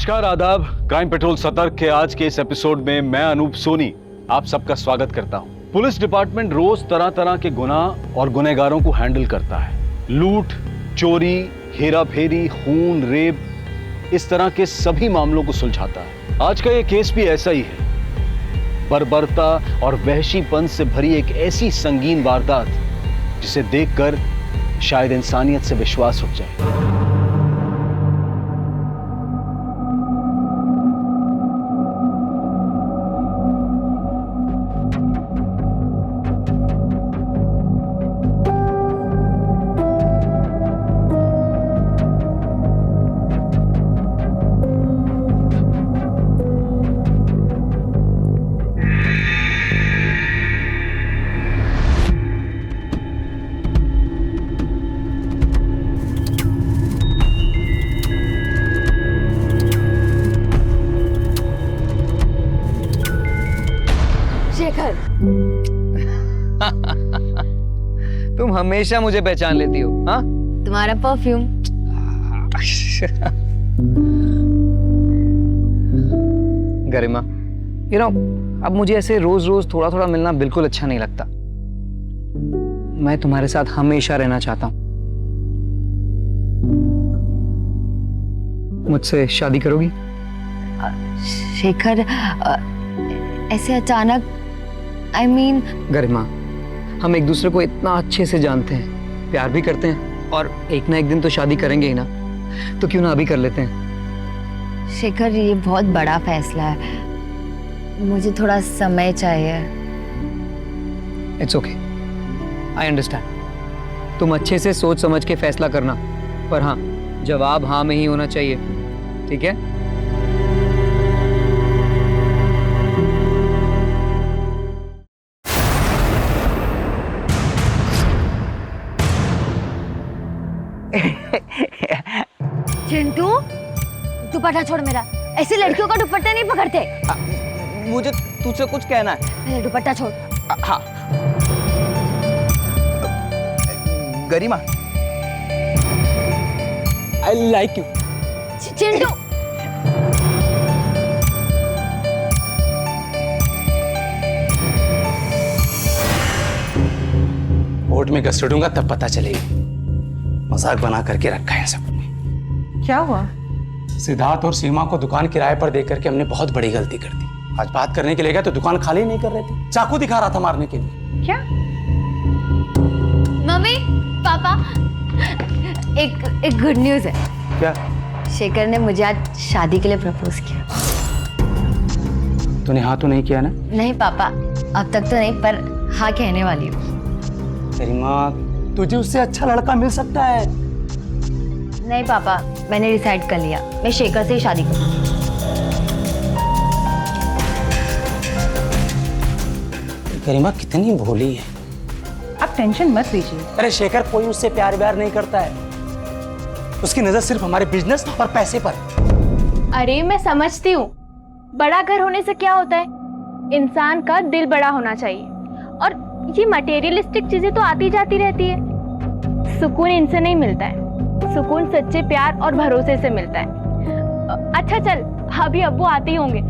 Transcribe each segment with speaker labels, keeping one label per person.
Speaker 1: नमस्कार, आदाब। Crime petrol सतर्क के आज के इस एपिसोड में मैं अनूप सोनी आप सबका स्वागत करता हूं। पुलिस डिपार्टमेंट रोज तरह तरह के गुनाह और गुनहगारों को हैंडल करता है। लूट, चोरी, हेरा फेरी, खून, रेप, इस तरह के सभी मामलों को सुलझाता है। आज का ये केस भी ऐसा ही है। बर्बरता और वहशीपन से भरी एक ऐसी संगीन वारदात जिसे देखकर शायद इंसानियत से विश्वास उठ जाए।
Speaker 2: तुम हमेशा मुझे पहचान लेती हो। हाँ,
Speaker 3: तुम्हारा परफ्यूम।
Speaker 2: गरिमा, अब मुझे ऐसे रोज रोज थोड़ा थोड़ा मिलना बिल्कुल अच्छा नहीं लगता। मैं तुम्हारे साथ हमेशा रहना चाहता हूँ। मुझसे शादी करोगी?
Speaker 3: शेखर, ऐसे अचानक, I mean...
Speaker 2: गरिमा, हम एक दूसरे को इतना अच्छे से जानते हैं, प्यार भी करते हैं और एक ना एक दिन तो शादी करेंगे ही ना, तो क्यों ना अभी कर लेते हैं?
Speaker 3: शेखर, ये बहुत बड़ा फैसला है, मुझे थोड़ा समय चाहिए।
Speaker 2: It's okay, I understand. तुम अच्छे से सोच समझ के फैसला करना, पर हाँ, जवाब हाँ में ही होना चाहिए, ठीक है?
Speaker 3: चिंटू, दुपट्टा छोड़ मेरा। ऐसे लड़कियों का दुपट्टा नहीं पकड़ते।
Speaker 2: मुझे तुझसे कुछ कहना है।
Speaker 3: मेरा दुपट्टा छोड़।
Speaker 2: हाँ, Garima, I like you.
Speaker 3: Chintu,
Speaker 4: court में घसीट दूंगा तब पता चलेगी। मजाक बना करके रखा है सबने।
Speaker 5: क्या हुआ?
Speaker 4: सिद्धार्थ और सीमा को दुकान किराए पर दे करके हमने बहुत बड़ी गलती कर दी। आज बात करने के लिए गया तो दुकान खाली नहीं कर रहे थे, चाकू दिखा रहा था मारने के लिए।
Speaker 5: क्या?
Speaker 3: मम्मी, पापा, एक गुड न्यूज है।
Speaker 4: क्या?
Speaker 3: शेखर ने मुझे आज शादी के लिए प्रपोज किया।
Speaker 4: तूने हाँ तो नहीं किया ना?
Speaker 3: नहीं पापा, अब तक तो नहीं, पर हाँ कहने वाली हूँ।
Speaker 4: गरिमा, तुझे उससे अच्छा लड़का मिल सकता है।
Speaker 3: नहीं पापा, मैंने डिसाइड कर लिया, मैं शेखर से ही शादी करूँगी।
Speaker 4: गरिमा कितनी भोली है।
Speaker 5: आप टेंशन मत लीजिए।
Speaker 4: अरे शेखर कोई उससे प्यार व्यार नहीं करता है, उसकी नजर सिर्फ हमारे बिजनेस और पैसे पर है।
Speaker 6: अरे मैं समझती हूँ, बड़ा घर होने से क्या होता है, इंसान का दिल बड़ा होना चाहिए। और ये मटेरियलिस्टिक चीजें तो आती जाती रहती है, सुकून इनसे नहीं मिलता है। सुकून सच्चे प्यार और भरोसे से मिलता है। अच्छा चल, अभी अब्बू आते ही होंगे,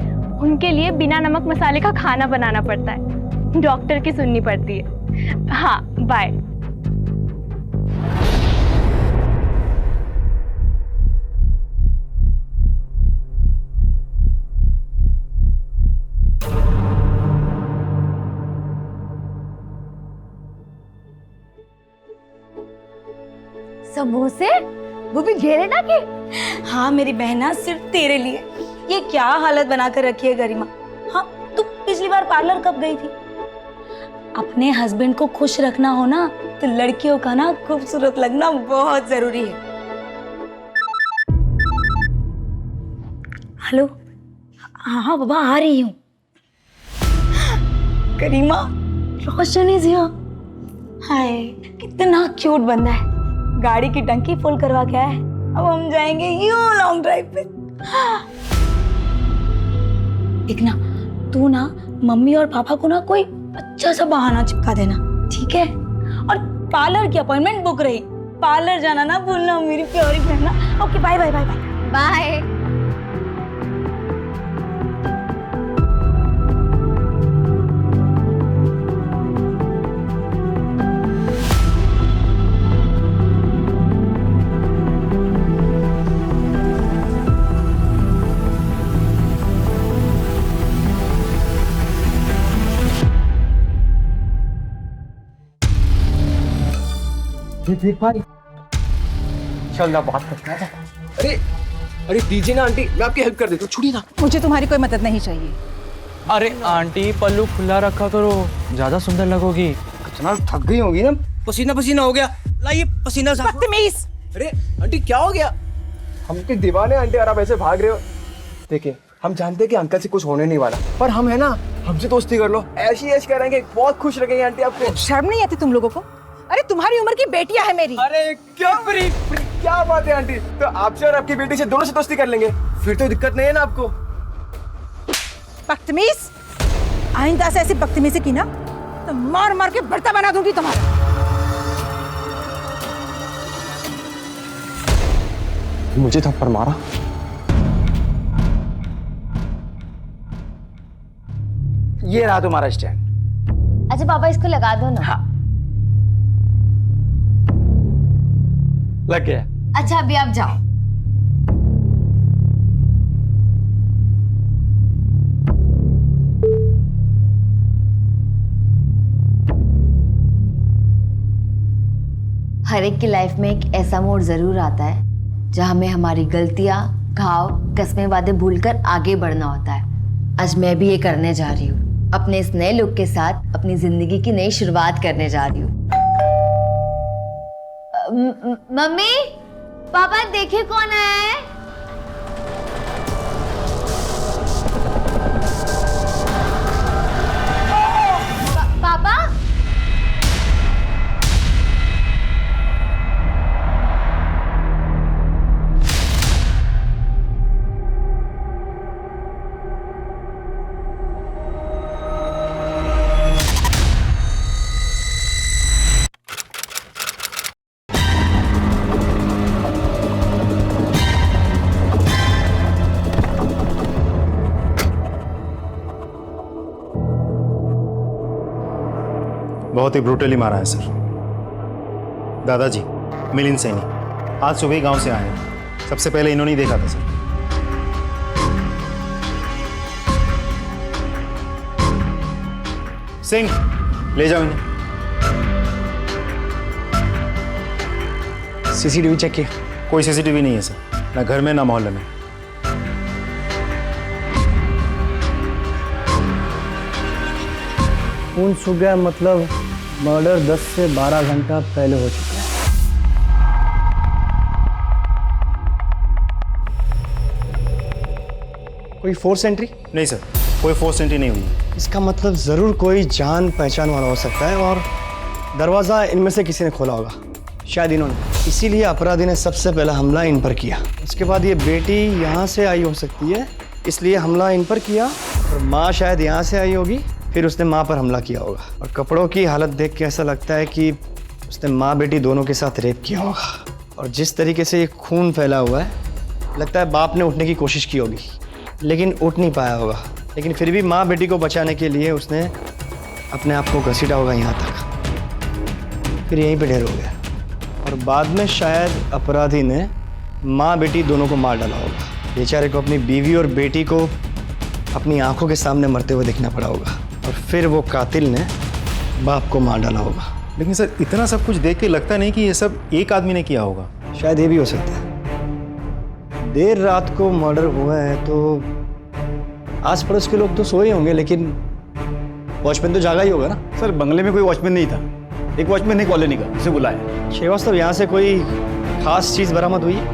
Speaker 6: उनके लिए बिना नमक मसाले का खाना बनाना पड़ता है, डॉक्टर की सुननी पड़ती है। हाँ, बाय।
Speaker 3: समोसे, वो भी घेरे ना के।
Speaker 7: हाँ मेरी बहना, सिर्फ तेरे लिए। ये क्या हालत बनाकर रखी है गरिमा। हाँ, तू पिछली बार पार्लर कब गई थी? अपने हस्बैंड को खुश रखना हो ना, तो लड़कियों का ना खूबसूरत लगना बहुत जरूरी है। हेलो, हाँ बाबा, आ रही हूँ। गरिमा, रोशन इज हियर। हाय, कितना क्यूट बंदा है। गाड़ी की टंकी फुल करवा के आया है। अब हम जाएंगे यूं लॉन्ग ड्राइव पे। एक ना, तू ना मम्मी और पापा को ना कोई अच्छा सा बहाना चिपका देना, ठीक है? और पार्लर की अपॉइंटमेंट बुक रही, पार्लर जाना ना भूलना मेरी प्यारी बहना। Okay, bye bye bye bye
Speaker 3: bye.
Speaker 8: देख भाई, चल ना बात करते हैं। अरे अरे दीजिए ना आंटी, मैं आपकी हेल्प कर देता हूँ, छुड़िए ना।
Speaker 5: मुझे तुम्हारी कोई मदद नहीं चाहिए।
Speaker 8: अरे आंटी पल्लू खुला रखा करो, ज्यादा सुंदर लगोगी। इतना थक गई होगी ना, पसीना पसीना हो गया। लाइए पसीना साफ।
Speaker 5: बदतमीज।
Speaker 8: अरे आंटी क्या हो गया? हम के दीवाने आंटी, और आप ऐसे भाग रहे हो। देखिए हम जानते हैं कि अंकल से कुछ होने नहीं वाला, पर हम है ना, हमसे दोस्ती कर लो, ऐसी ऐश करेंगे, बहुत खुश लगेंगे आंटी आपको।
Speaker 5: शर्म नहीं आती तुम लोगों को? अरे तुम्हारी उम्र की बेटियां है मेरी।
Speaker 8: अरे क्या क्या बात है आंटी, तो आपसे और आपकी बेटी से दोनों से दोस्ती कर लेंगे, फिर तो दिक्कत नहीं है ना आपको।
Speaker 5: बदतमीज, आइंदा से ऐसी बदतमीजी की ना तो मार मार के भरता बना दूंगी तुम्हारा।
Speaker 8: मुझे थप्पड़ मारा?
Speaker 4: ये रहा तुम्हारा स्टैंड।
Speaker 3: अच्छा पापा इसको लगा दो ना।
Speaker 4: हाँ। लग गया।
Speaker 3: अच्छा अभी आप जाओ। हर एक की लाइफ में एक ऐसा मोड़ जरूर आता है जहां हमें हमारी गलतियां, घाव, कस्में, वादे भूलकर आगे बढ़ना होता है। आज मैं भी ये करने जा रही हूँ। अपने इस नए लुक के साथ अपनी जिंदगी की नई शुरुआत करने जा रही हूँ। मम्मी पापा देखिए कौन आया है। पापा
Speaker 9: बहुत ही ब्रूटली मारा है सर। दादाजी मिलिंद सैनी आज सुबह ही गांव से आए हैं। सबसे पहले इन्होंने ही देखा था सर। सिंह ले जाओ इन्हें।
Speaker 8: सीसीटीवी चेक किया?
Speaker 9: कोई सीसीटीवी नहीं है सर, ना घर में ना मोहल्ले में।
Speaker 10: खून सूख गया मतलब मर्डर 10 से 12 घंटा पहले हो चुका है।
Speaker 8: कोई फोर्स एंट्री?
Speaker 9: नहीं सर, कोई फोर्स एंट्री नहीं हुई है।
Speaker 10: इसका मतलब ज़रूर कोई जान पहचान वाला हो सकता है और दरवाज़ा इनमें से किसी ने खोला होगा, शायद इन्होंने। इसीलिए अपराधी ने सबसे पहला हमला इन पर किया। उसके बाद ये बेटी यहाँ से आई हो सकती है, इसलिए हमला इन पर किया। और माँ शायद यहाँ से आई होगी, फिर उसने माँ पर हमला किया होगा। और कपड़ों की हालत देख के ऐसा लगता है कि उसने माँ बेटी दोनों के साथ रेप किया होगा। और जिस तरीके से ये खून फैला हुआ है, लगता है बाप ने उठने की कोशिश की होगी लेकिन उठ नहीं पाया होगा। लेकिन फिर भी माँ बेटी को बचाने के लिए उसने अपने आप को घसीटा होगा यहाँ तक, फिर यहीं पे ढेर हो गया। और बाद में शायद अपराधी ने माँ बेटी दोनों को मार डाला होगा। बेचारे को अपनी बीवी और बेटी को अपनी आंखों के सामने मरते हुए देखना पड़ा होगा और फिर वो कातिल ने बाप को मार डाला होगा।
Speaker 9: लेकिन सर इतना सब कुछ देख के लगता नहीं कि ये सब एक आदमी ने किया होगा।
Speaker 10: शायद ये भी हो सकता है। देर रात को मर्डर हुआ है तो आस पड़ोस के लोग तो सोए होंगे, लेकिन वॉचमैन तो जागा ही होगा ना।
Speaker 1: सर बंगले में कोई वॉचमैन नहीं था, एक वॉचमैन है कॉलोनी का, उसे बुलाया।
Speaker 10: श्रीवास्तव, यहाँ से कोई खास चीज़ बरामद हुई है,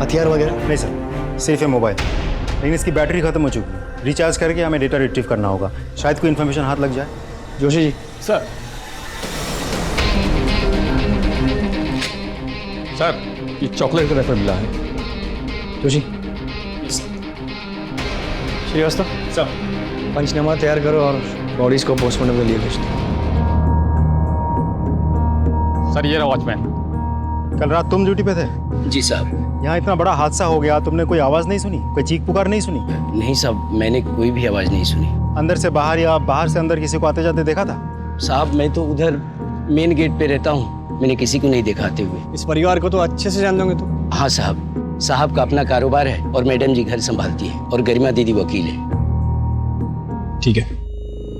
Speaker 10: हथियार वगैरह?
Speaker 9: नहीं सर, सिर्फ है मोबाइल, लेकिन इसकी बैटरी खत्म हो चुकी है। रिचार्ज करके हमें डेटा रिट्रीव करना होगा, शायद कोई इन्फॉर्मेशन हाथ लग जाए।
Speaker 10: जोशी जी।
Speaker 1: सर ये चॉकलेट का रैपर मिला है।
Speaker 10: जोशी। श्रीवास्तव
Speaker 9: सर
Speaker 10: पंचनामा तैयार करो और बॉडीज को पोस्टमार्टम के लिए भेज दो।
Speaker 1: सर ये रहा वॉचमैन।
Speaker 9: कल रात तुम ड्यूटी पे थे?
Speaker 11: जी साहब।
Speaker 9: यहाँ इतना बड़ा हादसा हो गया, तुमने कोई आवाज़ नहीं सुनी, कोई चीख पुकार नहीं सुनी?
Speaker 11: नहीं साहब, मैंने कोई भी आवाज़ नहीं सुनी।
Speaker 9: अंदर से बाहर या बाहर से अंदर किसी को आते जाते देखा था?
Speaker 11: साहब मैं तो उधर मेन गेट पे रहता हूँ, मैंने किसी को नहीं देखा आते हुए।
Speaker 10: इस परिवार को तो अच्छे से जानते होंगे तुम?
Speaker 11: हाँ साहब, साहब का अपना कारोबार है और मैडम जी घर संभालती है और गरिमा दीदी वकील है।
Speaker 9: ठीक है,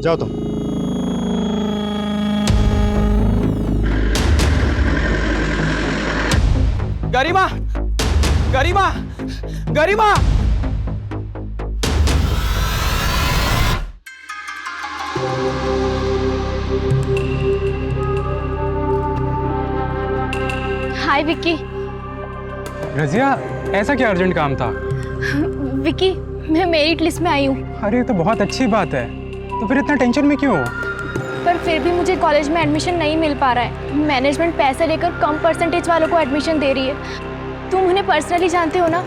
Speaker 9: जाओ तुम।
Speaker 4: गरिमा, गरिमा, गरिमा।
Speaker 6: हाय विक्की।
Speaker 12: रजिया, ऐसा क्या अर्जेंट काम था?
Speaker 6: विक्की, मैं मेरिट लिस्ट में आई हूँ।
Speaker 12: अरे तो बहुत अच्छी बात है, तो फिर इतना टेंशन में क्यों हो?
Speaker 6: पर फिर भी मुझे कॉलेज में एडमिशन नहीं मिल पा रहा है। मैनेजमेंट पैसे लेकर कम परसेंटेज वालों को एडमिशन दे रही है। तुम उन्हें पर्सनली जानते हो ना,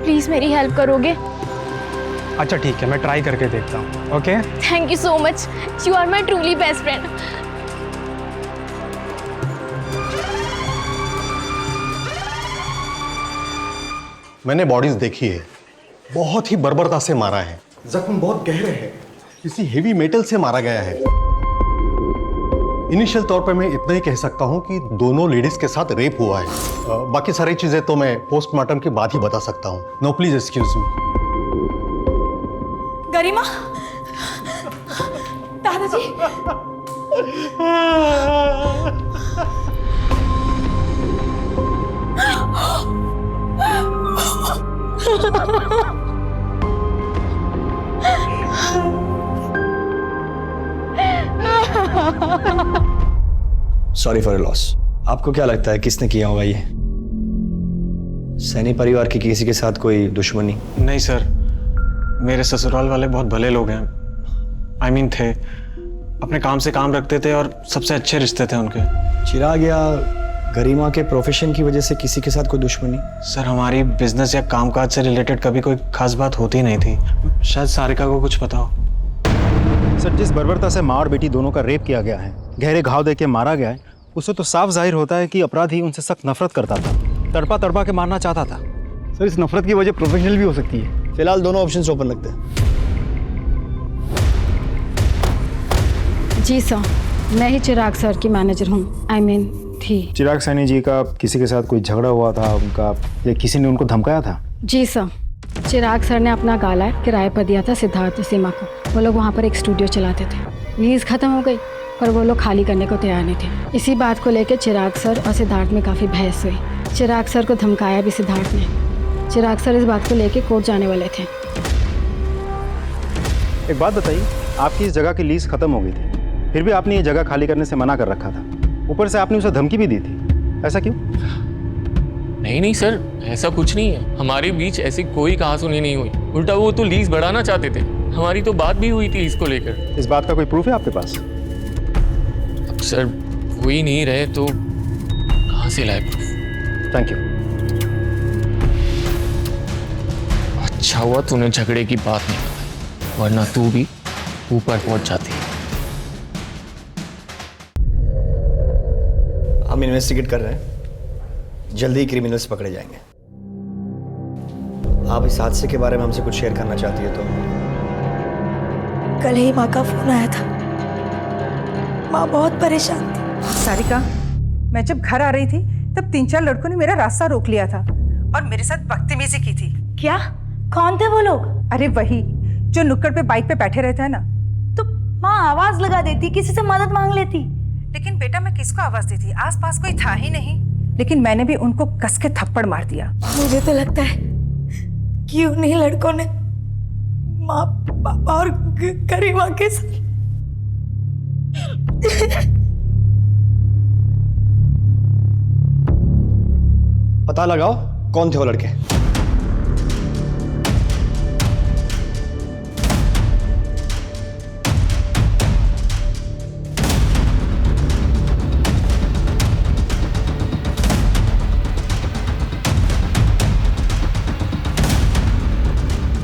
Speaker 6: प्लीज़ मेरी हेल्प करोगे?
Speaker 12: अच्छा ठीक है, मैं ट्राई करके देखता हूँ। Okay,
Speaker 6: thank you so much, you are my truly best friend.
Speaker 13: मैंने बॉडीज देखी है, बहुत ही बर्बरता से मारा है, जख्म बहुत गहरे हैं, किसी हेवी मेटल से मारा गया है। इनिशियल तौर पर मैं इतना ही कह सकता हूं कि दोनों लेडीज के साथ रेप हुआ है। बाकी सारी चीजें तो मैं पोस्टमार्टम के बाद ही बता सकता हूं। No please excuse me.
Speaker 7: Garima, दादाजी।
Speaker 10: Sorry for your loss. आपको क्या लगता है किसने किया होगा ये? सैनी परिवार की किसी के साथ कोई दुश्मनी?
Speaker 12: नहीं सर, मेरे ससुराल वाले बहुत भले लोग हैं। I mean थे, अपने काम से काम रखते थे और सबसे अच्छे रिश्ते थे उनके।
Speaker 10: चिराग या गरिमा के प्रोफेशन की वजह से किसी के साथ कोई दुश्मनी?
Speaker 12: सर, हमारी बिजनेस या कामकाज से रिलेटेड कभी कोई खास बात होती नहीं थी। शायद सारिका को कुछ पता हो।
Speaker 9: सर, जिस बर्बरता से माँ और बेटी दोनों का रेप किया गया है, गहरे घाव देके मारा गया है, उससे तो साफ जाहिर होता है कि अपराधी उनसे सख्त नफरत करता था, तड़पा तड़पा के मारना चाहता था।
Speaker 8: सर, इस नफरत की वजह प्रोफेशनल भी हो सकती है।
Speaker 10: फिलहाल दोनों ऑप्शंस ओपन रखते हैं।
Speaker 5: जी सर, मैं ही चिराग सर की मैनेजर हूँ। I mean, थी।
Speaker 9: चिराग सैनी जी का किसी के साथ कोई झगड़ा हुआ था उनका, या किसी ने उनको धमकाया था?
Speaker 5: जी सर, चिराग सर ने अपना गाला किराए पर दिया था सिद्धार्थ और सीमा को। वो लोग वहाँ पर एक स्टूडियो चलाते थे। लीज खत्म हो गई पर वो लोग खाली करने को तैयार नहीं थे। इसी बात को लेकर चिराग सर और सिद्धार्थ में काफ़ी बहस हुई। चिराग सर को धमकाया भी सिद्धार्थ ने। चिराग सर इस बात को लेकर कोर्ट जाने वाले थे।
Speaker 9: एक बात बताइए, आपकी इस जगह की लीज खत्म हो गई थी, फिर भी आपने ये जगह खाली करने से मना कर रखा था। ऊपर से आपने उसे धमकी भी दी थी, ऐसा क्यों?
Speaker 14: नहीं सर, ऐसा कुछ नहीं है। हमारे बीच ऐसी कोई कहासुनी नहीं हुई। उल्टा वो तो लीज बढ़ाना चाहते थे। हमारी तो बात भी हुई थी इसको लेकर।
Speaker 9: इस बात का कोई प्रूफ है आपके पास?
Speaker 14: अब सर, हो ही नहीं रहे तो कहाँ से लाए प्रूफ?
Speaker 9: Thank you.
Speaker 14: अच्छा हुआ तूने झगड़े की बात नहीं बताई, वरना तू भी ऊपर पहुंच जाती।
Speaker 10: हम इन्वेस्टिगेट कर रहे हैं, जल्दी ही क्रिमिनल्स पकड़े जाएंगे। आप इस हादसे के बारे में हमसे कुछ शेयर करना चाहती है तो?
Speaker 7: कल ही माँ का फोन आया था। माँ बहुत परेशान थी।
Speaker 5: सारिका, मैं जब घर आ रही थी तब 3-4 लड़कों ने मेरा रास्ता रोक लिया था और मेरे साथ बदतमीजी की थी।
Speaker 7: क्या? कौन थे वो लोग?
Speaker 5: अरे वही जो नुक्कड़ पे बाइक पे बैठे रहते हैं ना।
Speaker 7: तो माँ आवाज लगा देती, किसी से मदद मांग लेती।
Speaker 5: लेकिन बेटा, मैं किसको आवाज देती? आसपास कोई था ही नहीं। लेकिन मैंने भी उनको कस के थप्पड़ मार दिया।
Speaker 7: मुझे तो लगता है कि उन्हीं लड़कों ने माँ, पापा और गरिमा के साथ
Speaker 10: पता लगाओ कौन थे वो लड़के।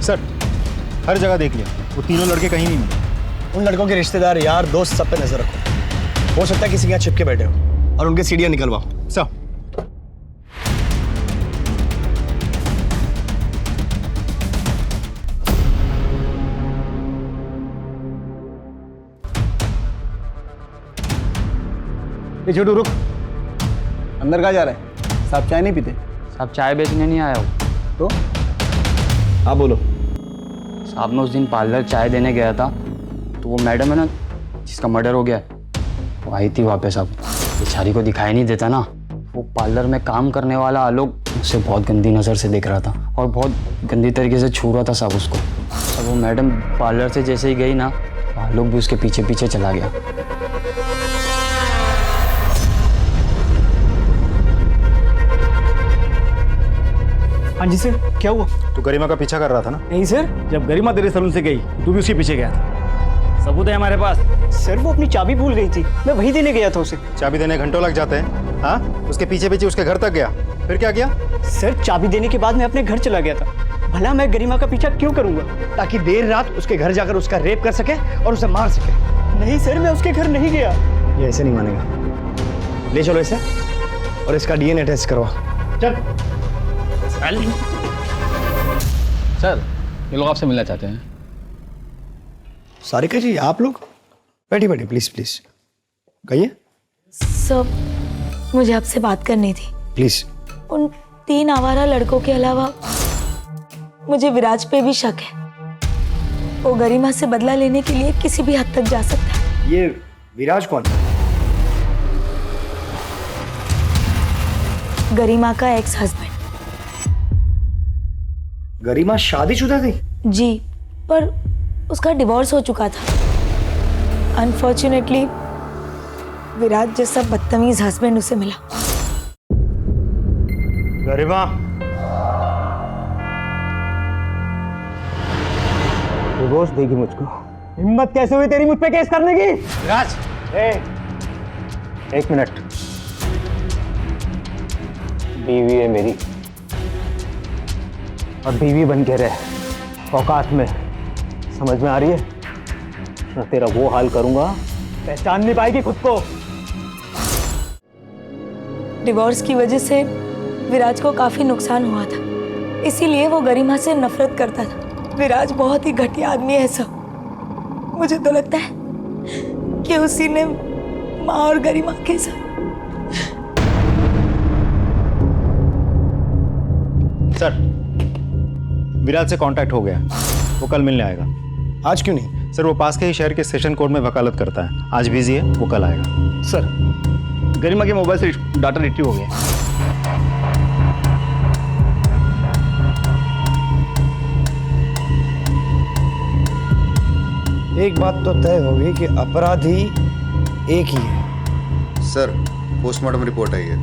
Speaker 9: सर, हर जगह देख लिया, वो तीनों लड़के कहीं नहीं मिले।
Speaker 10: उन लड़कों के रिश्तेदार, यार, दोस्त सब पे नजर रखो। हो सकता है किसी के यहाँ चिपके बैठे हो और उनके सीढ़ियाँ निकलवाओ।
Speaker 9: सर,
Speaker 8: ये छोटू रुक, अंदर कहाँ जा रहा है? साहब चाय नहीं पीते?
Speaker 2: साहब चाय बेचने नहीं आया हो
Speaker 8: तो? हाँ बोलो।
Speaker 2: साहब, मैं उस दिन पार्लर चाय देने गया था तो वो मैडम है ना जिसका मर्डर हो गया, वो आई थी वहाँ पे। साहब, बेचारी को दिखाई नहीं देता ना, वो पार्लर में काम करने वाला आलोक उसे बहुत गंदी नज़र से देख रहा था और बहुत गंदी तरीके से छू रहा था साहब उसको। और वो मैडम पार्लर से जैसे ही गई ना, आलोक भी उसके पीछे पीछे चला गया।
Speaker 10: हाँ जी सर, क्या हुआ?
Speaker 9: तू गरिमा का पीछा कर रहा था ना?
Speaker 10: नहीं सर, जब गरिमा तेरे सलून से गई तू भी उसके पीछे गया था। सबूत है हमारे पास। सर वो अपनी चाबी भूल गई थी, मैं वही देने गया था उसे।
Speaker 9: चाबी देने घंटों लग जाते हैं। हाँ, उसके पीछे पीछे उसके घर तक गया, फिर क्या किया?
Speaker 10: सर चाबी देने के बाद मैं अपने घर चला गया था। भला मैं गरिमा का पीछा क्यों करूंगा? ताकि देर रात उसके घर जाकर उसका रेप कर सके और उसे मार सके। नहीं सर, मैं उसके घर नहीं गया। ये ऐसे नहीं मानेगा। ले चलो इसे और इसका डीएनए टेस्ट करवा। चल।
Speaker 1: सर, ये लोग आपसे मिलना चाहते हैं।
Speaker 10: सारिका जी, आप लोग बैठिए बैठिए, प्लीज प्लीज कहिए।
Speaker 7: सर, मुझे आपसे बात करनी थी।
Speaker 10: प्लीज।
Speaker 7: उन 3 आवारा लड़कों के अलावा मुझे विराज पे भी शक है। वो गरिमा से बदला लेने के लिए किसी भी हद तक जा सकता है।
Speaker 10: ये विराज कौन है?
Speaker 7: गरिमा का एक्स हस्बैंड।
Speaker 10: गरिमा शादीशुदा थी?
Speaker 7: जी, पर उसका डिवोर्स हो चुका था। अनफॉर्चुनेटली विराज जैसा बदतमीज हस्बैंड उसे मिला।
Speaker 10: गरिमा, डिवोर्स देगी मुझको? हिम्मत कैसे हुई तेरी मुझ पे केस करने की? विराज, एक मिनट। बीवी है मेरी और बीवी बन के रहे औकात में, समझ में आ रही है ना? तेरा वो हाल करूंगा पहचान नहीं पाएगी खुद को।
Speaker 7: डिवोर्स की वजह से विराज को काफी नुकसान हुआ था, इसीलिए वो गरिमा से nफरत करता था। विराज बहुत ही घटिया आदमी है सब। मुझे तो लगता है कि उसी ने माँ और गरिमा के साथ।
Speaker 9: सर, विराज से कांटेक्ट हो गया, वो कल मिलने आएगा।
Speaker 10: आज क्यों नहीं?
Speaker 9: सर, वो पास के ही शहर के सेशन कोर्ट में वकालत करता है। आज बिजी है, वो कल आएगा।
Speaker 10: सर, गरिमा के मोबाइल से डाटा रिट्रीव हो गया। एक बात तो तय होगी कि अपराधी एक ही है।
Speaker 15: सर, पोस्टमार्टम रिपोर्ट आई है।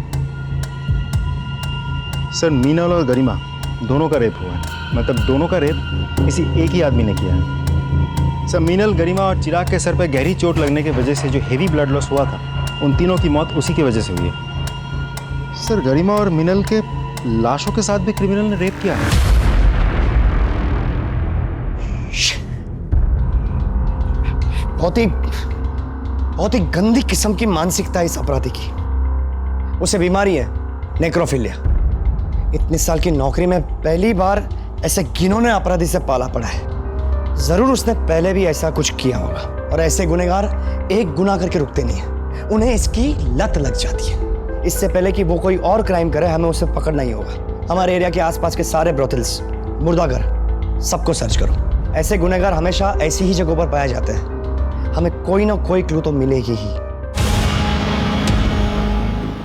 Speaker 9: सर, मीनल और गरिमा दोनों का रेप हुआ है। मतलब दोनों का रेप किसी एक ही आदमी ने किया है। सर, मीनल, गरिमा और चिराग के सर पर गहरी चोट लगने की वजह से जो हेवी ब्लड लॉस हुआ था, उन तीनों की मौत उसी की वजह से हुई है।
Speaker 15: सर, गरिमा और मीनल के लाशों के साथ भी क्रिमिनल ने रेप किया है।
Speaker 10: बहुत ही गंदी किस्म की मानसिकता है इस अपराधी की। उसे बीमारी है नेक्रोफिलिया। इतने साल की नौकरी में पहली बार ऐसे घिनौने अपराधी से पाला पड़ा है। जरूर उसने पहले भी ऐसा कुछ किया होगा, और ऐसे गुनहगार एक गुनाह करके रुकते नहीं है, उन्हें इसकी लत लग जाती है। इससे पहले कि वो कोई और क्राइम करे, हमें उसे पकड़ना ही होगा। हमारे एरिया के आसपास के सारे ब्रोथल्स, मुर्दाघर, सबको सर्च करो। ऐसे गुनहगार हमेशा ऐसी ही जगहों पर पाए जाते हैं। हमें कोई ना कोई क्लू तो मिलेगी ही।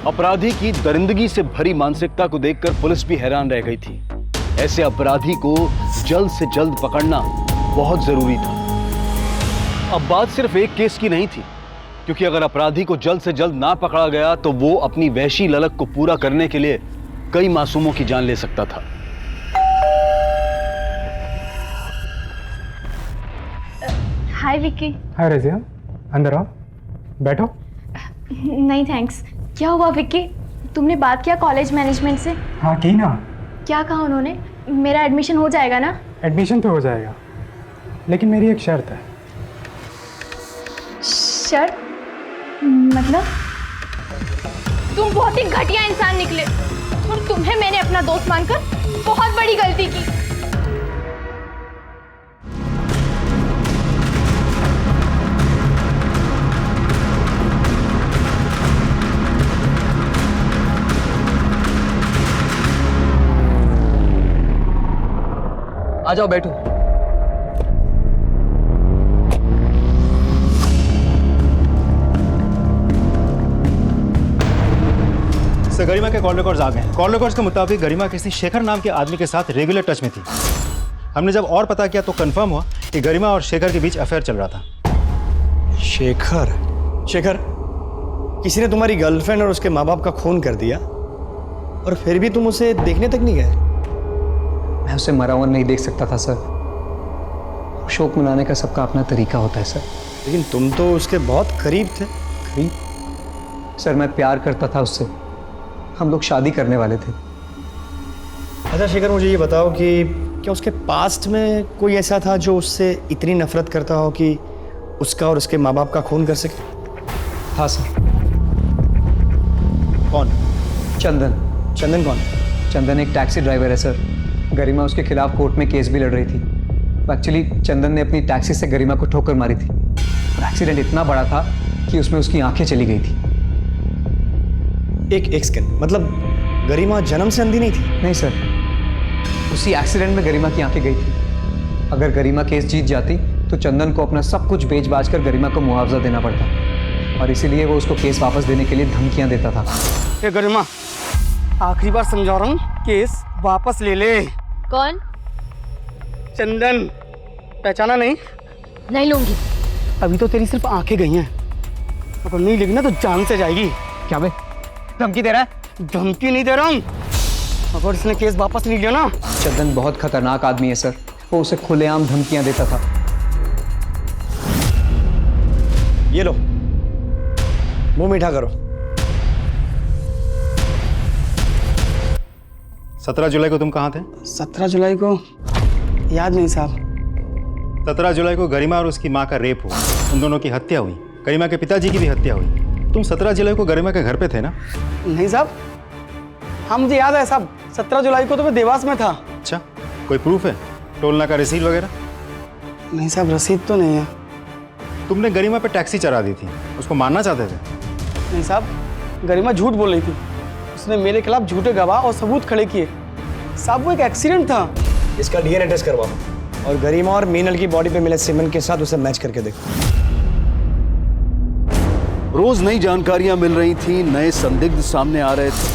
Speaker 1: अपराधी की दरिंदगी से भरी मानसिकता को देखकर पुलिस भी हैरान रह गई थी। ऐसे अपराधी को जल्द से जल्द पकड़ना बहुत जरूरी था। अब बात सिर्फ एक केस की नहीं थी, क्योंकि अगर अपराधी को जल्द से जल्द ना पकड़ा गया तो वो अपनी वहशी ललक को पूरा करने के लिए कई मासूमों की जान ले सकता था।
Speaker 6: हाय विक्की।
Speaker 12: हाय रजिया, अंदर आओ, बैठो।
Speaker 6: नहीं थैंक्स। क्या हुआ विक्की? तुमने बात किया कॉलेज मैनेजमेंट से?
Speaker 12: हाँ की ना।
Speaker 6: क्या कहा उन्होंने? मेरा एडमिशन हो जाएगा ना?
Speaker 12: एडमिशन तो हो जाएगा, लेकिन मेरी एक शर्त है।
Speaker 6: शर्त? मतलब? तुम बहुत ही घटिया इंसान निकले और तुम्हें मैंने अपना दोस्त मानकर बहुत बड़ी गलती की।
Speaker 2: आ जाओ, बैठो।
Speaker 9: सर गरिमा के कॉल रिकॉर्ड्स आ गए हैं। कॉल रिकॉर्ड्स के मुताबिक गरिमा किसी शेखर नाम के आदमी के साथ रेगुलर टच में थी। हमने जब और पता किया तो कंफर्म हुआ कि गरिमा और शेखर के बीच अफेयर चल रहा था।
Speaker 10: शेखर? शेखर, किसी ने तुम्हारी गर्लफ्रेंड और उसके माँ बाप का खून कर दिया और फिर भी तुम उसे देखने तक नहीं गए?
Speaker 2: मैं उसे मरा हुआ नहीं देख सकता था सर। शोक मनाने का सबका अपना तरीका होता है सर।
Speaker 10: लेकिन तुम तो उसके बहुत करीब थे।
Speaker 2: करीब? सर मैं प्यार करता था उससे, हम लोग शादी करने वाले थे।
Speaker 10: अच्छा शेखर, मुझे ये बताओ कि क्या उसके पास्ट में कोई ऐसा था जो उससे इतनी नफरत करता हो कि उसका और उसके माँ बाप का खून कर सके?
Speaker 2: हाँ सर।
Speaker 10: कौन?
Speaker 2: चंदन।
Speaker 10: चंदन कौन?
Speaker 2: चंदन एक टैक्सी ड्राइवर है सर। गरिमा उसके खिलाफ कोर्ट में केस भी लड़ रही थी। एक्चुअली चंदन ने अपनी टैक्सी से गरिमा को ठोकर मारी थी और एक्सीडेंट इतना बड़ा था कि उसमें उसकी आंखें चली गई थी।
Speaker 10: एक सेकंड, मतलब गरिमा जन्म से अंधी नहीं थी?
Speaker 2: नहीं सर, उसी एक्सीडेंट में गरिमा की आंखें गई थी। अगर गरिमा केस जीत जाती तो चंदन को अपना सब कुछ बेच बाच कर गरिमा को मुआवजा देना पड़ता और इसीलिए वो उसको केस वापस देने के लिए धमकियां देता था।
Speaker 10: ये गरिमा, आखिरी बार समझा रहा हूँ, केस वापस ले ले।
Speaker 6: कौन?
Speaker 10: चंदन, पहचाना नहीं?
Speaker 6: नहीं लूंगी।
Speaker 10: अभी तो तेरी सिर्फ आंखें गई हैं, अगर नहीं लेगी ना तो जान से जाएगी।
Speaker 2: क्या बे, धमकी दे रहा है?
Speaker 10: धमकी नहीं दे रहा हूँ, अगर इसने केस वापस नहीं लिया ना।
Speaker 2: चंदन बहुत खतरनाक आदमी है सर, वो उसे खुलेआम धमकियां देता था।
Speaker 10: ये लो, मुंह मीठा करो।
Speaker 9: 17 जुलाई को तुम कहाँ थे?
Speaker 10: 17 जुलाई को याद नहीं साहब।
Speaker 9: 17 जुलाई को गरिमा और उसकी माँ का रेप हुआ, उन दोनों की हत्या हुई। गरिमा के पिताजी की भी हत्या हुई। तुम 17 जुलाई को गरिमा के घर पे थे ना?
Speaker 10: नहीं साहब, हाँ मुझे याद है साहब, 17 जुलाई को तो मैं देवास में था।
Speaker 9: अच्छा, कोई प्रूफ है? टोलना का रसीद वगैरह?
Speaker 10: नहीं साहब, रसीद तो नहीं है।
Speaker 9: तुमने गरिमा पे टैक्सी चढ़ा दी थी, उसको मारना चाहते थे?
Speaker 10: नहीं साहब, गरिमा झूठ बोल रही थी। उसने मेरे खिलाफ झूठे गवाह और सबूत खड़े किए। साहब वो एक एक्सीडेंट था। इसका डीएनए टेस्ट करवाओ और गरिमा और मीनल की बॉडी पे मिले सीमेंट के साथ उसे मैच करके देखो।
Speaker 1: रोज नई जानकारियां मिल रही थी, नए संदिग्ध सामने आ रहे थे,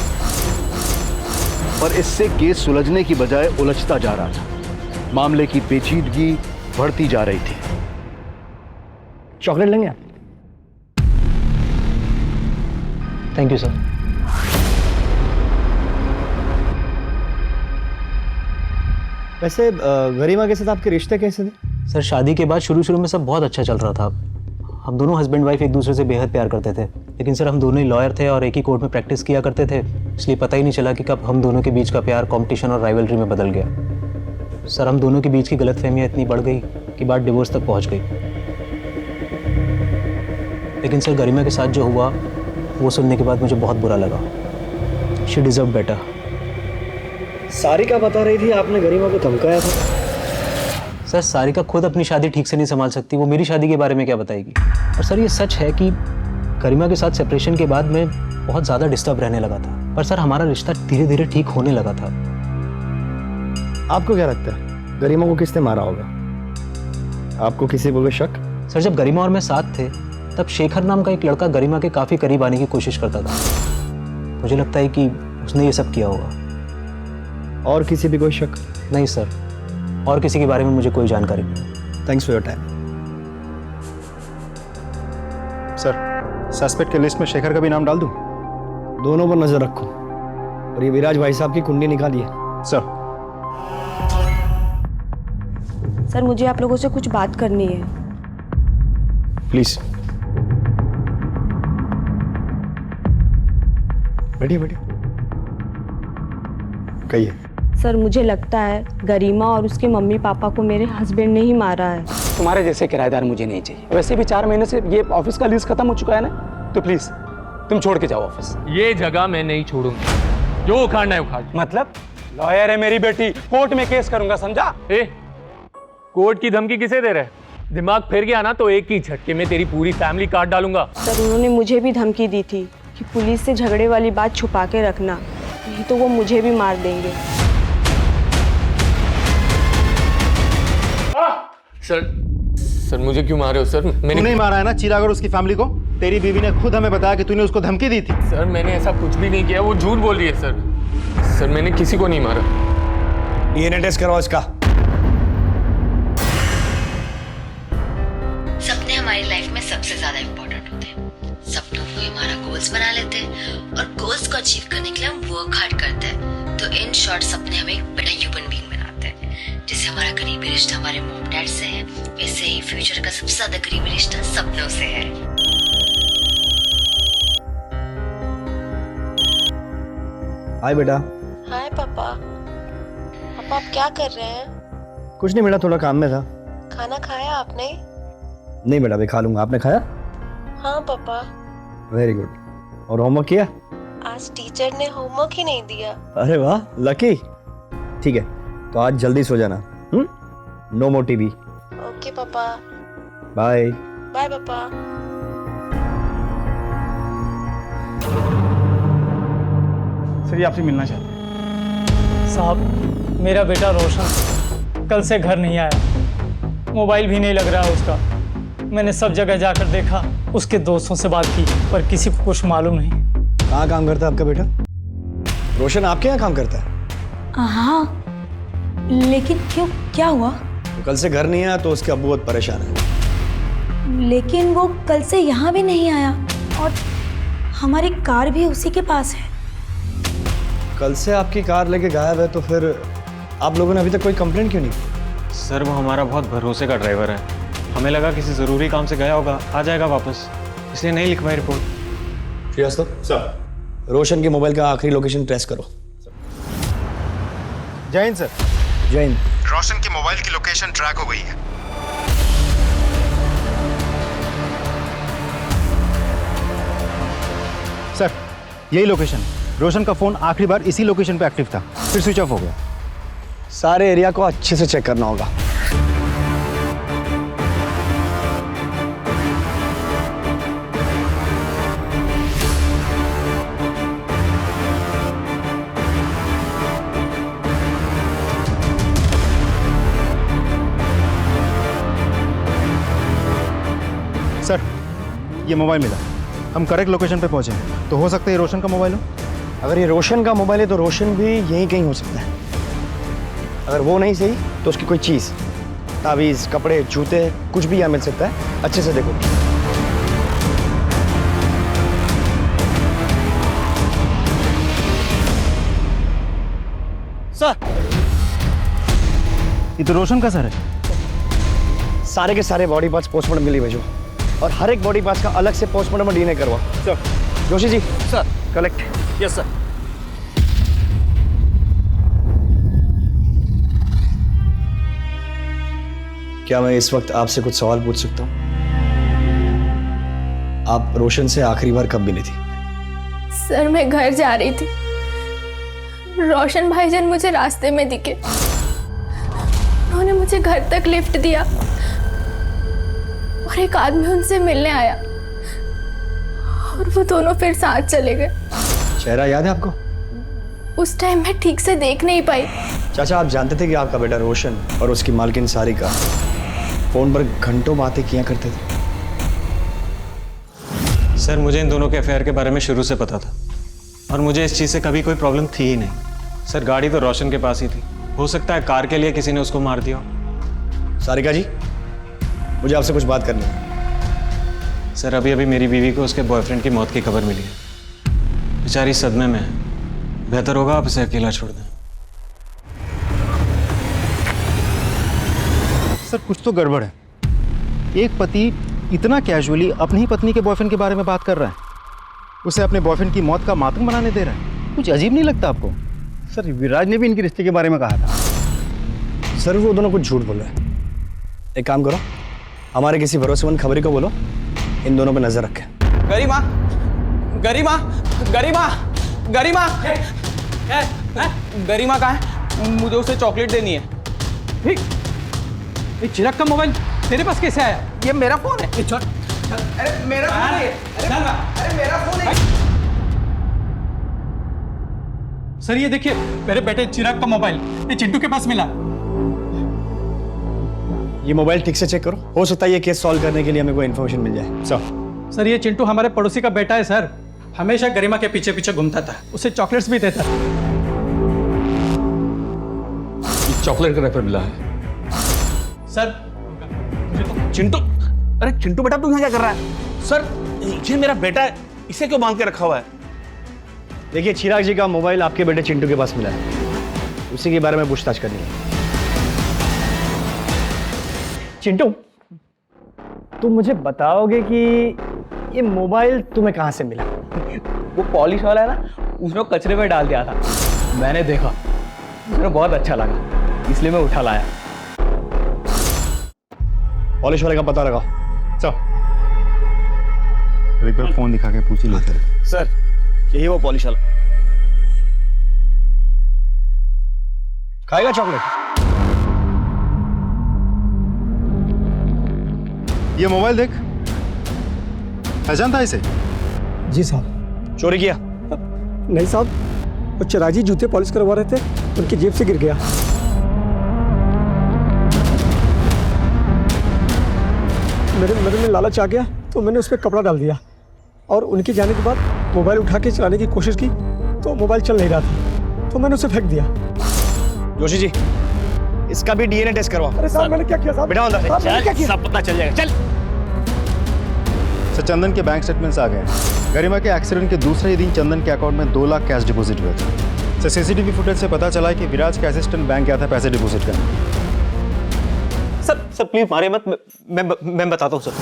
Speaker 1: पर इससे केस सुलझने की बजाय उलझता जा रहा था। मामले की पेचीदगी बढ़ती जा रही थी।
Speaker 10: चॉकलेट लेंगे आप?
Speaker 2: Thank you sir.
Speaker 10: वैसे गरिमा के साथ आपके रिश्ते कैसे थे?
Speaker 16: सर शादी के बाद शुरू में सब बहुत अच्छा चल रहा था। हम दोनों हस्बैंड वाइफ एक दूसरे से बेहद प्यार करते थे, लेकिन सर हम दोनों ही लॉयर थे और एक ही कोर्ट में प्रैक्टिस किया करते थे, इसलिए पता ही नहीं चला कि कब हम दोनों के बीच का प्यार कॉम्पिटिशन और राइवलरी में बदल गया। सर हम दोनों के बीच की गलतफहमियां इतनी बढ़ गई कि बात डिवोर्स तक पहुंच गई। लेकिन सर गरिमा के साथ जो हुआ वो सुनने के बाद मुझे बहुत बुरा लगा। She deserve better.
Speaker 10: सारिका बता रही थी आपने गरिमा को धमकाया था।
Speaker 16: सर सारिका खुद अपनी शादी ठीक से नहीं संभाल सकती, वो मेरी शादी के बारे में क्या बताएगी। और सर ये सच है कि गरिमा के साथ सेपरेशन के बाद मैं बहुत ज़्यादा डिस्टर्ब रहने लगा था, पर सर हमारा रिश्ता धीरे धीरे ठीक होने लगा था।
Speaker 10: आपको क्या लगता है गरिमा को किसने मारा होगा? आपको किसी पर शक?
Speaker 16: सर जब गरिमा और मैं साथ थे तब शेखर नाम का एक लड़का गरिमा के काफ़ी करीब आने की कोशिश करता था। मुझे लगता है कि उसने ये सब किया होगा।
Speaker 10: और किसी भी कोई शक?
Speaker 16: नहीं सर, और किसी के बारे में मुझे कोई जानकारी नहीं।
Speaker 10: Thanks for your time.
Speaker 9: Sir suspect के लिस्ट में शेखर का भी नाम डाल दूं?
Speaker 10: दोनों पर नजर रखो और ये विराज भाई साहब की कुंडली निकालिए।
Speaker 9: सर।
Speaker 17: सर मुझे आप लोगों से कुछ बात करनी है।
Speaker 10: प्लीज बैठिए बैठिए, कहिए।
Speaker 17: सर मुझे लगता है गरिमा और उसके मम्मी पापा को मेरे हस्बैंड ने ही मारा है।
Speaker 4: तुम्हारे जैसे किराएदार मुझे नहीं चाहिए। वैसे भी 4 महीने से ये ऑफिस का लीज खत्म हो चुका है ना, तो प्लीज तुम छोड़ के जाओ ऑफिस।
Speaker 14: ये जगह मैं नहीं छोड़ूंगा, जो उखाड़ना है उखाड़।
Speaker 4: मतलब लॉयर है मेरी बेटी, कोर्ट में केस करूंगा, समझा?
Speaker 14: कोर्ट की धमकी किसे दे रहे? दिमाग फिर गया ना तो एक ही झटके में तेरी पूरी फैमिली काट डालूंगा।
Speaker 17: सर उन्होंने मुझे भी धमकी दी थी कि पुलिस से झगड़े वाली बात छुपा के रखना, नहीं तो वो मुझे भी मार देंगे।
Speaker 14: सर मुझे क्यों मार रहे हो सर? मैंने
Speaker 9: नहीं मारा है ना चिराग और उसकी फैमिली को? तेरी बीवी ने खुद हमें बताया कि तूने उसको धमकी दी थी।
Speaker 14: सर मैंने ऐसा कुछ भी नहीं किया, वो झूठ बोल रही है सर। सर मैंने किसी को नहीं मारा।
Speaker 10: डीएनए टेस्ट करवाओ इसका।
Speaker 3: सपने हमारी लाइफ में सबसे ज्यादा इम्पोर्टेंट होते हैं। सपनों को हमारा गोल्स बना लेते हैं और गोल्स को अचीव करने के लिए हम वर्क हार्ड करते हैं। तो इन शॉर्ट सपने हमें एक बड़ा ह्यूमन बीइंग बनाते हैं। जैसे हमारा करीबी रिश्ता हमारे मॉम डैड से है, वैसे ही फ्यूचर का सबसे ज्यादा करीबी रिश्ता सपनों से है।
Speaker 10: हाय बेटा।
Speaker 17: हाय पापा। पापा आप क्या कर रहे हैं?
Speaker 10: कुछ नहीं बेटा, थोड़ा काम में था।
Speaker 17: खाना खाया आपने?
Speaker 10: नहीं बेटा, मैं खा लूंगा। आपने खाया?
Speaker 17: हाँ पापा।
Speaker 10: Very good. और होमवर्क किया?
Speaker 17: आज टीचर ने होमवर्क ही नहीं दिया।
Speaker 10: अरे वाह, लकी। ठीक है, तो आज जल्दी सो जाना। No more TV.
Speaker 17: ओके पापा।
Speaker 10: बाय।
Speaker 17: बाय पापा।
Speaker 4: सर ये आपसे मिलना चाहते हैं। साहब मेरा बेटा रोशन कल से घर नहीं आया, मोबाइल भी नहीं लग रहा है उसका। मैंने सब जगह जाकर देखा, उसके दोस्तों से बात की, पर किसी को कुछ मालूम नहीं।
Speaker 10: कहाँ काम करता है आपका बेटा? रोशन आपके यहाँ काम करता है?
Speaker 7: हाँ, लेकिन क्यों, क्या हुआ?
Speaker 10: तो कल से घर नहीं आया तो उसके अब्बू बहुत परेशान है।
Speaker 7: लेकिन वो कल से यहाँ भी नहीं आया और हमारी कार भी उसी के पास है।
Speaker 10: कल से आपकी कार लेके गायब है, तो फिर आप लोगों ने अभी तक कोई कंप्लेंट क्यों नहीं की?
Speaker 12: सर वो हमारा बहुत भरोसे का ड्राइवर है, हमें लगा किसी ज़रूरी काम से गया होगा, आ जाएगा वापस, इसलिए नहीं लिखवाई रिपोर्ट।
Speaker 10: श्रीवास्तव सर, रोशन के मोबाइल का आखिरी लोकेशन ट्रेस करो।
Speaker 9: जय हिंद सर।
Speaker 10: जय हिंद।
Speaker 9: रोशन के मोबाइल की लोकेशन ट्रैक हो गई है। सर यही लोकेशन, रोशन का फोन आखिरी बार इसी लोकेशन पे एक्टिव था, फिर स्विच ऑफ हो गया।
Speaker 10: सारे एरिया को अच्छे से चेक करना होगा।
Speaker 9: सर ये मोबाइल मिला, हम करेक्ट लोकेशन पे पहुंचे, तो हो सकता है ये रोशन का मोबाइल हो।
Speaker 10: अगर ये रोशन का मोबाइल है तो रोशन भी यहीं कहीं हो सकता है। अगर वो नहीं सही तो उसकी कोई चीज़, तावीज़, कपड़े, जूते, कुछ भी यहाँ मिल सकता है। अच्छे से देखो। सर
Speaker 9: ये तो रोशन का सर है।
Speaker 10: सारे के सारे बॉडी पार्ट्स पोस्टमार्टम के लिए भेजो और हर एक बॉडी पार्ट्स का अलग से पोस्टमार्टम और डीएनए करवा। Sir Joshi ji. Sir collect. Yes sir. क्या मैं इस वक्त आपसे कुछ सवाल पूछ सकता हूँ? आप रोशन से आखिरी बार कब मिली थी?
Speaker 6: सर मैं घर जा रही थी, रोशन भाईजान मुझे रास्ते में दिखे, उन्होंने मुझे घर तक लिफ्ट दिया और एक आदमी उनसे मिलने आया और वो दोनों फिर साथ चले गए।
Speaker 10: चेहरा याद है आपको?
Speaker 6: उस टाइम मैं ठीक से देख नहीं पाई।
Speaker 10: चाचा आप जानते थे कि आपका बेटा रोशन और उसकी मालकिन सारिका फोन पर घंटों बातें किया करते थे?
Speaker 12: सर मुझे इन दोनों के अफेयर के बारे में शुरू से पता था और मुझे इस चीज़ से कभी कोई प्रॉब्लम थी ही नहीं। सर गाड़ी तो रोशन के पास ही थी, हो सकता है कार के लिए किसी ने उसको मार दिया हो।
Speaker 10: सारिका जी मुझे आपसे कुछ बात करनी है।
Speaker 12: सर अभी अभी मेरी बीवी को उसके बॉयफ्रेंड की मौत की खबर मिली है, बेचारी सदमे में है, बेहतर होगा आप इसे अकेला छोड़ दें।
Speaker 9: सर कुछ तो गड़बड़ है। एक पति इतना कैजुअली अपनी ही पत्नी के बॉयफ्रेंड के बारे में बात कर रहा है, उसे अपने बॉयफ्रेंड की मौत का मातम बनाने दे रहा है। कुछ अजीब नहीं लगता आपको? सर विराज ने भी इनके रिश्ते के बारे में कहा था।
Speaker 10: सर वो दोनों कुछ झूठ बोल रहे हैं। एक काम करो, हमारे किसी भरोसेमंद खबरी को बोलो इन दोनों पे नजर रखें।
Speaker 4: गरिमा, गरिमा, गरिमा, गरिमा, गरिमा कहाँ है? मुझे उसे चॉकलेट देनी है। ये चिराग का मोबाइल तेरे पास कैसे आया? ये मेरा फोन है। अरे मेरा फोन है। अरे मेरा फोन है। सर ये देखिए मेरे बेटे चिराग का मोबाइल, ये चिंटू के पास मिला।
Speaker 10: ये मोबाइल ठीक से चेक करो, हो सकता है ये केस सॉल्व करने के लिए हमें कोई इन्फॉर्मेशन मिल जाए। सर
Speaker 4: सर ये चिंटू हमारे पड़ोसी का बेटा है सर, हमेशा गरिमा के पीछे पीछे घूमता था, उसे चॉकलेट्स भी देता था।
Speaker 18: चॉकलेट का रैपर मिला है
Speaker 4: सर।
Speaker 18: चिंटू, अरे चिंटू बेटा तू यहाँ क्या कर रहा है? सर ये मेरा बेटा है, इसे क्यों बांध के रखा हुआ है?
Speaker 10: देखिए चिराग जी का मोबाइल आपके बेटे चिंटू के पास मिला है, उसी के बारे में पूछताछ करनी है। चिंटू, तुम मुझे बताओगे कि ये मोबाइल तुम्हें कहाँ से मिला?
Speaker 2: वो पॉलिश वाला है ना, उसने कचरे में डाल दिया था, मैंने देखा, मुझे बहुत अच्छा लगा, इसलिए मैं उठा लाया।
Speaker 10: पॉलिश वाले का पता लगाओ। चलो
Speaker 9: एक बार फोन दिखा के पूछ ही लेते हैं।
Speaker 10: सर यही वो पॉलिश वाला। खाएगा चॉकलेट?
Speaker 9: ये मोबाइल देख, पहचानता है इसे?
Speaker 10: जी साहब। चोरी किया?
Speaker 8: नहीं साहब, वो चिराग जी जूते पॉलिश करवा रहे थे, उनकी जेब से गिर गया। मेरे में लालच आ गया तो मैंने उस पर कपड़ा डाल दिया और उनके जाने के बाद मोबाइल उठा के चलाने की कोशिश की तो मोबाइल चल नहीं रहा था, तो मैंने उसे फेंक दिया।
Speaker 10: जोशी जी, इसका भी डीएनए टेस्ट करवाओ।
Speaker 8: अरे साहब मैंने क्या किया साहब?
Speaker 10: बेटा अंदर चल, सब पता चल जाएगा। चल।
Speaker 9: सर चंदन के बैंक स्टेटमेंट्स आ गए। गरिमा के एक्सीडेंट के दूसरे ही दिन चंदन के अकाउंट में 2 लाख कैश डिपॉजिट हुए थे। सर सीसीटीवी फुटेज से पता चला कि विराज के असिस्टेंट बैंक गया था पैसे डिपॉजिट करने।
Speaker 16: सर प्लीज मारे मत, मैं बताता हूँ सर।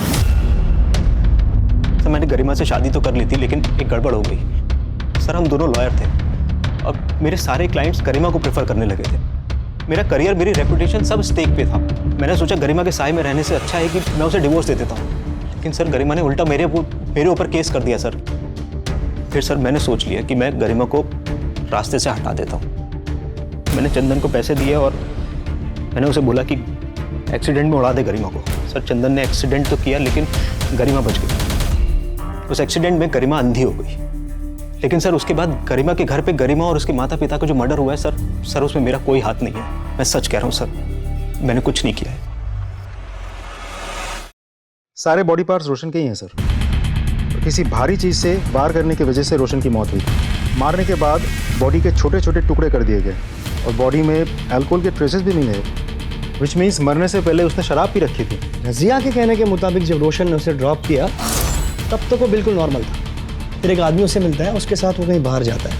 Speaker 16: मैंने गरिमा से शादी तो कर ली थी, लेकिन एक गड़बड़ हो गई। सर हम दोनों लॉयर थे, अब मेरे सारे क्लाइंट्स गरिमा को प्रेफर करने लगे थे। मेरा करियर, मेरी रेपुटेशन सब स्टेक पे था। मैंने सोचा गरिमा के साए में रहने से अच्छा है कि मैं उसे डिवोर्स दे देता हूँ, लेकिन सर गरिमा ने उल्टा मेरे ऊपर केस कर दिया सर। फिर सर मैंने सोच लिया कि मैं गरिमा को रास्ते से हटा देता हूँ। मैंने चंदन को पैसे दिए और मैंने उसे बोला कि एक्सीडेंट में उड़ा दे गरिमा को। सर चंदन ने एक्सीडेंट तो किया, लेकिन गरिमा बच गई। उस एक्सीडेंट में गरिमा अंधी हो गई, लेकिन सर उसके बाद गरिमा के घर पे गरिमा और उसके माता पिता का जो मर्डर हुआ है सर उसमें मेरा कोई हाथ नहीं है। मैं सच कह रहा हूँ सर, मैंने कुछ नहीं किया है।
Speaker 9: सारे बॉडी पार्ट्स रोशन के ही हैं सर। तो किसी भारी चीज से वार करने की वजह से रोशन की मौत हुई। मारने के बाद बॉडी के छोटे छोटे टुकड़े कर दिए गए और बॉडी में अल्कोहल के ट्रेसेस भी मिले, विच मीन्स मरने से पहले उसने शराब पी रखी थी।
Speaker 10: रजिया के कहने के मुताबिक जब रोशन ने उसे ड्रॉप किया तब तक वो बिल्कुल नॉर्मल था। फिर एक आदमी उसे मिलता है, उसके साथ वो कहीं बाहर जाता है।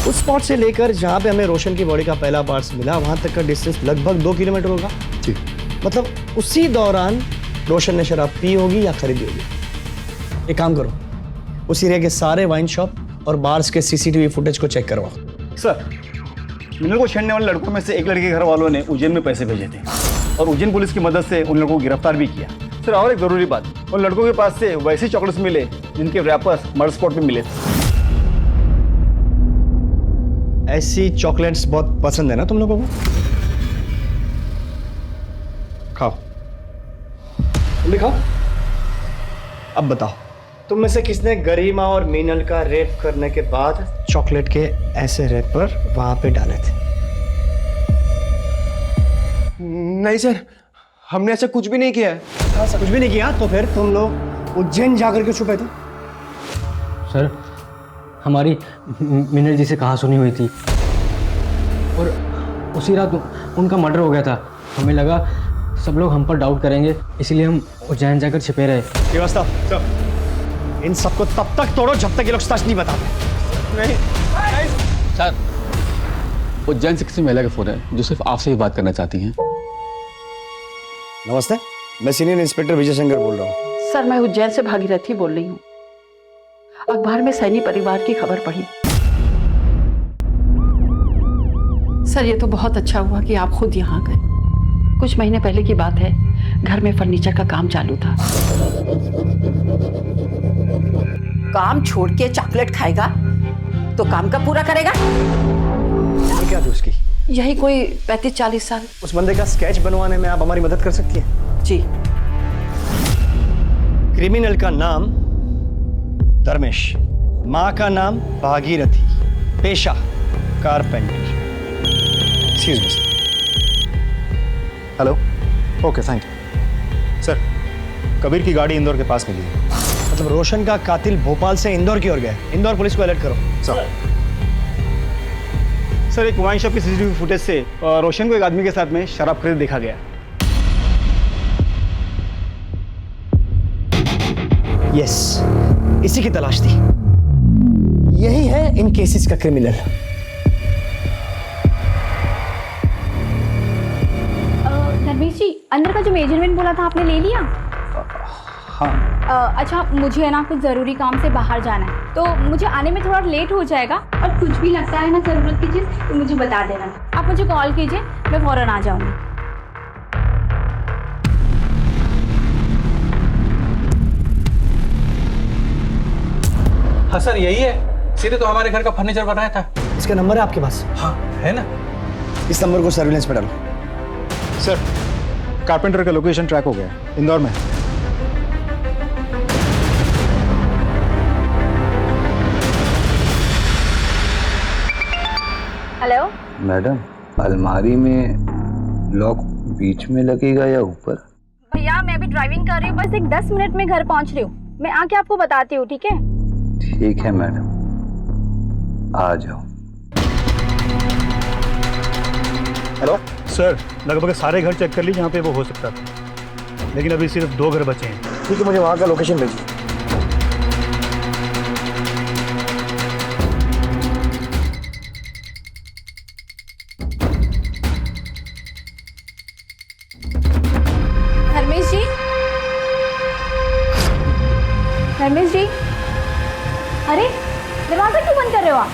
Speaker 10: उस स्पॉट से लेकर जहाँ पे हमें रोशन की बॉडी का पहला पार्ट्स मिला, वहाँ तक का डिस्टेंस लगभग 2 किलोमीटर होगा।
Speaker 9: जी।
Speaker 10: मतलब उसी दौरान रोशन ने शराब पी होगी या खरीदी होगी। एक काम करो, उस एरिया के सारे वाइन शॉप और बार्स के सीसीटीवी फुटेज को चेक करवाओ।
Speaker 19: सर, मिनल को छेड़ने वाले लड़कों में से एक लड़के के घर वालों ने उज्जैन में पैसे भेजे थे और उज्जैन पुलिस की मदद से उन लोगों को गिरफ्तार भी किया। सर और एक जरूरी बात, उन लड़कों के पास से वैसे चॉकलेट्स मिले जिनके रैपर्स मर्डर स्पॉट पे मिले थे।
Speaker 10: ऐसी चॉकलेट्स बहुत पसंद है ना तुम लोगों को? खाओ, तुम खाओ। अब बताओ, तुम में से किसने गरिमा और मीनल का रेप करने के बाद चॉकलेट के ऐसे रैपर वहां पे डाले थे?
Speaker 8: नहीं सर, हमने ऐसा कुछ भी नहीं किया है।
Speaker 10: कुछ भी नहीं किया तो फिर तुम लोग उज्जैन जाकर के छुपे थे?
Speaker 2: सर हमारी मीनल जी से कहाँ सुनी हुई थी और उसी रात उनका मर्डर हो गया था। हमें लगा सब लोग हम पर डाउट करेंगे, इसीलिए हम उज्जैन जाकर छिपे रहे।
Speaker 10: व्यवस्था इन सबको तब तक तोड़ो जब तक ये लोग सच नहीं बताते।
Speaker 18: नहीं सर, उज्जैन से किसी महिला का फोन है जो सिर्फ आपसे ही बात करना चाहती हैं।
Speaker 10: नमस्ते, मैं सीनियर इंस्पेक्टर विजय शंकर बोल रहा हूँ।
Speaker 20: सर मैं उज्जैन से भागीरथी बोल रही हूँ। अखबार में सैनी परिवार की खबर पढ़ी। सर ये तो बहुत अच्छा हुआ कि आप खुद यहाँ गए। कुछ महीने पहले की बात है, घर में फर्नीचर का काम चालू था। काम छोड़ के चॉकलेट खाएगा तो काम कब पूरा करेगा?
Speaker 10: क्या थी उसकी?
Speaker 20: यही कोई 35-40 साल।
Speaker 10: उस बंदे का स्केच बनवाने में आप हमारी मदद कर सकती हैं?
Speaker 20: जी।
Speaker 10: क्रिमिनल का नाम धर्मेश, माँ का नाम भागीरथी, पेशा carpenter. Excuse me.
Speaker 9: Hello, okay thank you. Sir Kabir की गाड़ी इंदौर के पास मिली है।
Speaker 10: मतलब रोशन का कातिल भोपाल से इंदौर की ओर गया। इंदौर पुलिस को अलर्ट करो।
Speaker 19: सर एक वाइन शॉप की सीसीटीवी फुटेज से रोशन को एक आदमी के साथ में शराब खरीद देखा गया।
Speaker 10: यस, इसी की तलाश थी। यही है इन केसेस का क्रिमिनल।
Speaker 6: धर्मेश जी, अंदर का जो मेजरमेंट बोला था आपने ले लिया?
Speaker 19: हाँ।
Speaker 6: अच्छा, मुझे है ना कुछ ज़रूरी काम से बाहर जाना है, तो मुझे आने में थोड़ा लेट हो जाएगा। और कुछ भी लगता है ना ज़रूरत की चीज़ तो मुझे बता देना। आप मुझे कॉल कीजिए, मैं फ़ौरन आ जाऊँगी।
Speaker 18: हाँ सर, यही है। सीधे तो हमारे घर का फर्नीचर बनाया था।
Speaker 10: इसका नंबर है आपके पास?
Speaker 18: हाँ है ना।
Speaker 10: इस नंबर को सर्विलेंस पे डालो।
Speaker 9: सर, कारपेंटर का लोकेशन ट्रैक हो गया, इंदौर में।
Speaker 6: हेलो
Speaker 21: मैडम, अलमारी में लॉक बीच में लगेगा या ऊपर?
Speaker 6: भैया, मैं अभी ड्राइविंग कर रही हूँ, बस एक 10 मिनट में घर पहुँच रही हूँ। मैं आके आपको बताती हूँ, ठीक है?
Speaker 21: ठीक है मैडम, आ जाओ।
Speaker 9: हेलो सर, लगभग सारे घर चेक कर ली जहाँ पे वो हो सकता था, लेकिन अभी सिर्फ 2 घर बचे हैं।
Speaker 10: ठीक है, मुझे वहाँ का लोकेशन भेजिए।
Speaker 6: धर्मेश जी, धर्मेश जी, अरे दरवाजा क्यों बंद कर रहे हो आप?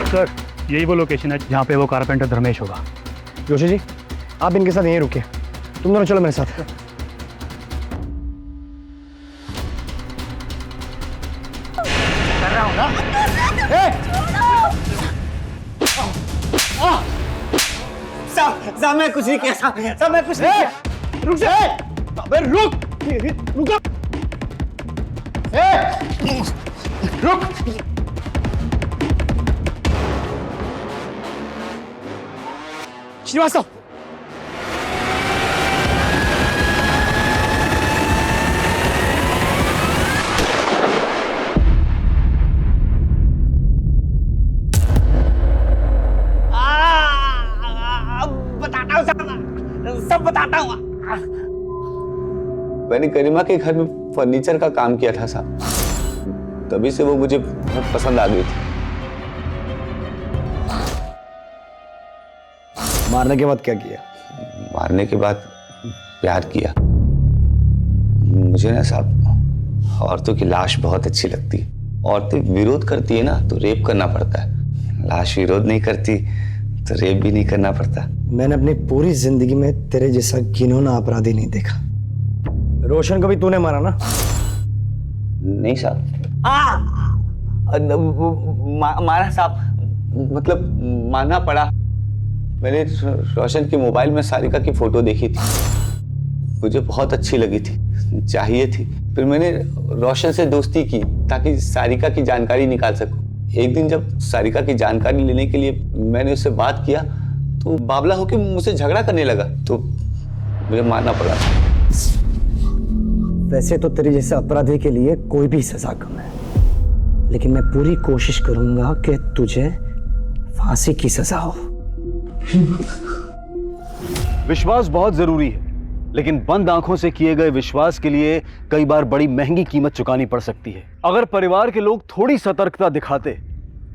Speaker 9: सर, यही वो लोकेशन है जहाँ पे वो कारपेंटर धर्मेश होगा।
Speaker 10: जोशी जी, आप इनके साथ यहीं रुकिए। तुम दोनों चलो मेरे साथ।
Speaker 18: कर रहा हूँ ना।
Speaker 10: साहब मैं कुछ नहीं किया। साहब मैं कुछ नहीं किया। रुक जा। अबे रुक। रुक। रुक। श्रीवास्तव,
Speaker 18: बताता हूँ, सब बताता हूँ।
Speaker 21: मैंने गरिमा के घर में फर्नीचर का काम किया था साहब, तभी से वो मुझे बहुत पसंद आ गई थी।
Speaker 10: मारने के बाद क्या किया?
Speaker 21: मारने के बाद प्यार किया। मुझे ना साहब औरतों की लाश बहुत अच्छी लगती है। औरतें विरोध करती है ना तो रेप करना पड़ता है, लाश विरोध नहीं करती तो रेप भी नहीं करना पड़ता।
Speaker 10: मैंने अपनी पूरी जिंदगी में तेरे जैसा घिनौना अपराधी नहीं देखा। रोशन को भी तूने मारा ना?
Speaker 21: नहीं साहब। मारा साहब, मतलब मारना पड़ा। मैंने रोशन के मोबाइल में सारिका की फोटो देखी थी, मुझे बहुत अच्छी लगी थी, चाहिए थी। फिर मैंने रोशन से दोस्ती की ताकि सारिका की जानकारी निकाल सकूं। एक दिन जब सारिका की जानकारी लेने के लिए मैंने उससे बात किया तो बावला होकर मुझसे झगड़ा करने लगा, तो मुझे मारना पड़ा।
Speaker 10: वैसे तो तेरे जैसे अपराधी के लिए कोई भी सजा कम है, लेकिन मैं पूरी कोशिश करूंगा कि तुझे फांसी की सजा हो।
Speaker 1: विश्वास बहुत जरूरी है, लेकिन बंद आंखों से किए गए विश्वास के लिए कई बार बड़ी महंगी कीमत चुकानी पड़ सकती है। अगर परिवार के लोग थोड़ी सतर्कता दिखाते,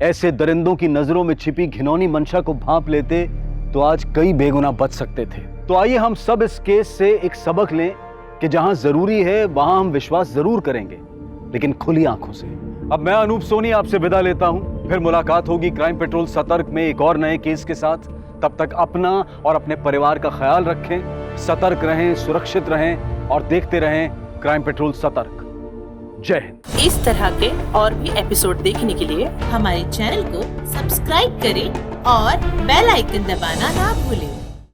Speaker 1: ऐसे दरिंदों की नजरों में छिपी घिनौनी मंशा को भांप लेते, तो आज कई बेगुनाह बच सकते थे। तो आइए हम सब इस केस से एक सबक लें कि जहां जरूरी है वहां हम विश्वास जरूर करेंगे, लेकिन खुली आंखों से। अब मैं अनूप सोनी आपसे विदा लेता हूं, फिर मुलाकात होगी क्राइम पेट्रोल सतर्क में एक और नए केस के साथ। तब तक अपना और अपने परिवार का ख्याल रखें, सतर्क रहें, सुरक्षित रहें और देखते रहें क्राइम पेट्रोल सतर्क। जय हिंद।
Speaker 22: इस तरह के और भी एपिसोड देखने के लिए हमारे चैनल को सब्सक्राइब करें और बेल आइकन दबाना ना भूलें।